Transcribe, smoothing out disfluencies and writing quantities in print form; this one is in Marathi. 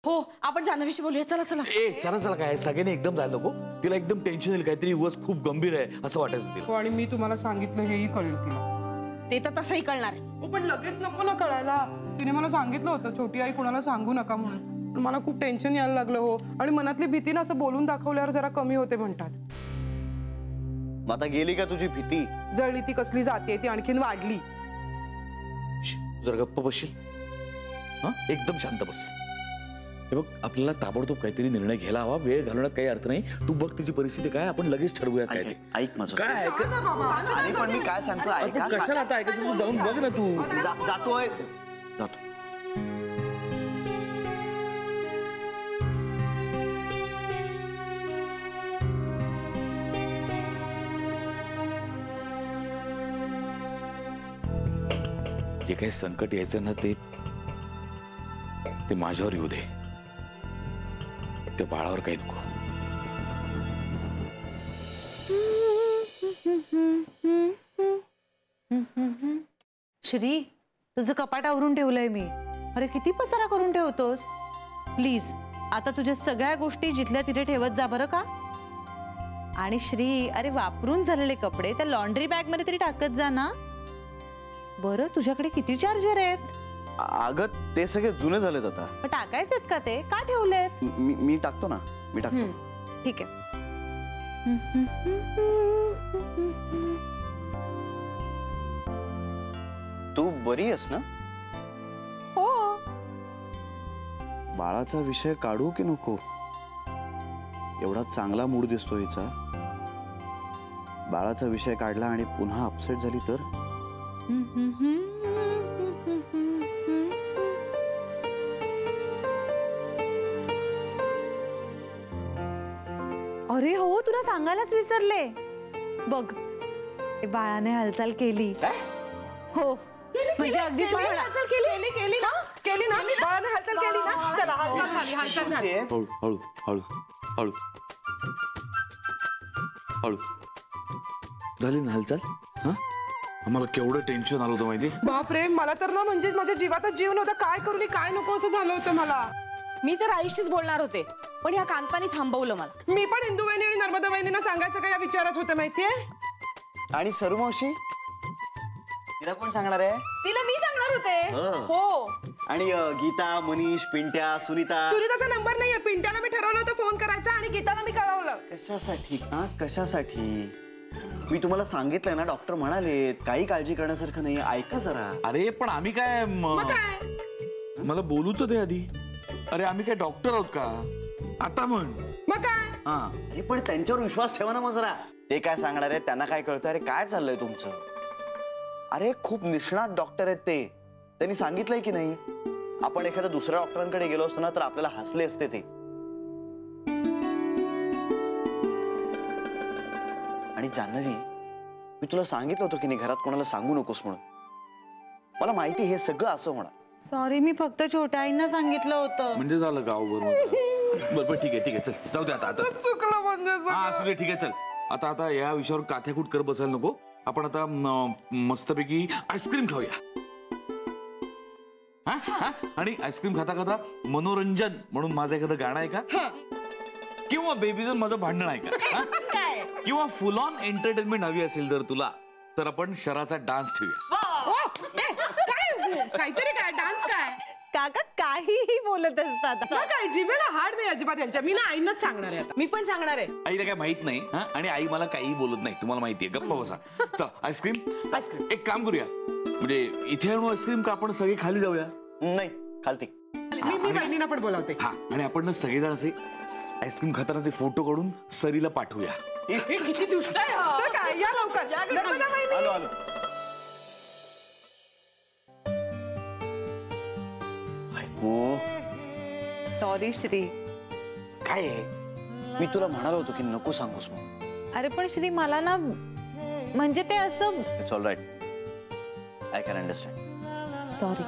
हो, आपण जान्हवीशी बोलूया. चला चला. चला चला, काय सगळ्यांनी एकदम जायला नको. तिला एकदम टेन्शन येईल, काहीतरी उगाच खूप गंभीर आहे असं वाटायचं तिला. आणि मी तुम्हाला सांगितलं हेही कळेल तिला. ते तर तसंही कळणार आहे. पण लगेच नको ना कळायला. तिने मला सांगितलं होतं छोटी आई कुणाला सांगू नका म्हणून. पण मला खूप टेन्शन यायला लागलं हो. आणि मनातली भीती ना असं बोलून दाखवल्यावर जरा कमी होते म्हणतात. मग आता गेली का तुझी भीती? जळली ती कसली जाते ती आणखीन वाढली. जर गप्प बसशील, हा एकदम शांत बस. हे बघ, आपल्याला ताबडतोब काहीतरी निर्णय घ्यायला हवा. वेळ घालवण्यात काही अर्थ नाही. तू बघ तिची परिस्थिती काय, आपण लगेच ठरवूया काय ते. ऐक माझं. काय ऐक? अरे पण मी काय सांगतो ऐका. कशाला आता ऐकायचं? तू जाऊन बघ ना. तू जातोय. जातो. जे काही संकट यायचं ना ते माझ्यावर येऊ दे. ते बाळावर काही नको. श्री, तुझं कपाट आवरून ठेवलंय मी. अरे किती पसारा करून ठेवतोस. प्लीज आता तुझ्या सगळ्या गोष्टी जिथल्या तिथे ठेवत जा बरं का. आणि श्री, अरे वापरून झालेले कपडे त्या लॉन्ड्री बॅग मध्ये तरी टाकत जा ना. बरं, तुझ्याकडे किती चार्जर आहेत? अगं ते सगळे जुने झालेत आता. टाकायचेत का ते? का ठेवलेत? मी टाकतो ना. मी टाकतो. ठीक आहे. तू बरी आहेस ना? हो. बाळाचा विषय काढू की नको? एवढा चांगला मूड दिसतो हिचा. बाळाचा विषय काढला आणि पुन्हा अपसेट झाली तर? अरे हो, तुला सांगायलाच विसरले. बघ, बाळाने हालचाल केली. हो, म्हणजे अगदी हालचाल केली. केली ना. बाळाने हालचाल केली ना. चला, हालचाल झाली. हळू हळू हळू हळू हळू झाली ना हालचाल? हा, आम्हाला केवढं टेन्शन आलं होतं माहिती. बापरे, मला तर ना म्हणजे माझ्या जीवातच जीव नव्हता. काय करू काय नको असं झालं होतं मला. मी तर आईशीच बोलणार होते, पण ह्या कांतानी थांबवलं मला. मी पण इंदू वहिनी आणि नर्मदा वहिनींना सांगायचं का या विचारात होतं माहितीये. आणि सरू मावशी तिला कोण सांगणार आहे? तिला मी सांगणार होते. हो. आणि गीता, मनीष, पिंट्या, सुनीताचा नंबर नाहीये. पिंट्याला मी ठरवलं होतं फोन करायचा आणि गीताला मी कळवलं. कशासाठी? हा, कशासाठी? मी तुम्हाला सांगितलंय ना, डॉक्टर म्हणाले काही काळजी करण्यासारखं नाही. ऐका जरा. अरे पण आम्ही काय, मला बोलू तर दे आधी. अरे आम्ही काय डॉक्टर आहोत का? आता म्हण. मग काय? हा, पण त्यांच्यावर विश्वास ठेवा ना मग जरा. ते काय सांगणार आहे? त्यांना काय कळतं? अरे काय चाललंय तुमचं? अरे खूप निष्णात डॉक्टर आहेत ते. त्यांनी सांगितलंय की नाही. आपण एखाद्या दुसऱ्या डॉक्टरांकडे गेलो असतो ना तर आपल्याला हसले असते ते. आणि जान्हवी, मी तुला सांगितलं होतं की नाही घरात कोणाला सांगू नकोस म्हणून. मला माहिती हे सगळं असं होणार. सॉरी, मी फक्त छोट्या आईंना सांगितलं होतं. म्हणजे झालं गावभर. बरं ठीक आहे चल, जाऊ दे आता. चुकलं म्हणजे. हा असू दे, ठीक आहे चल. आता या विषयावर काथ्याकूट करत बसायला नको. आपण आता मस्तपैकी आईस्क्रीम खाऊया. हा, आणि आईस्क्रीम खाता खाता मनोरंजन म्हणून माझं एखादं गाणं आहे का? किंवा बेबीचं माझं भांडण आहे का? किंवा फुल ऑन एंटरटेनमेंट हवी असेल जर तुला, तर आपण शराचा डान्स ठेवूया. काहीतरी काय डान्स काय? काका काहीही बोलत असतात. काय जिभेला हाड नाही अजिबात यांच्या. मी ना आईनाच सांगणार आहे आता. मी पण सांगणार आहे. आईला काय माहित नाही. हा, आणि आई मला काही बोलत नाही, तुम्हाला माहितीये. गप्पा बसा. चल आईस्क्रीम. एक काम करूया, म्हणजे इथे आणू आईस्क्रीम का आपण सगळे खाली जाऊया? नाही, खालती. मी बहिणींना पण बोलावते. हा, आणि आपण ना सगळेजण असे आईस्क्रीम खातानाचे फोटो काढून सरीला पाठवूया. किती दुष्ट आहे. काय या लवकर. आलो आलो. सॉरी श्री. काय आहे? मी तुला म्हणालो होतो की नको सांगूस म्हणून. अरे पण श्री, मला ना म्हणजे ते असं. It's all right. I can understand. Sorry.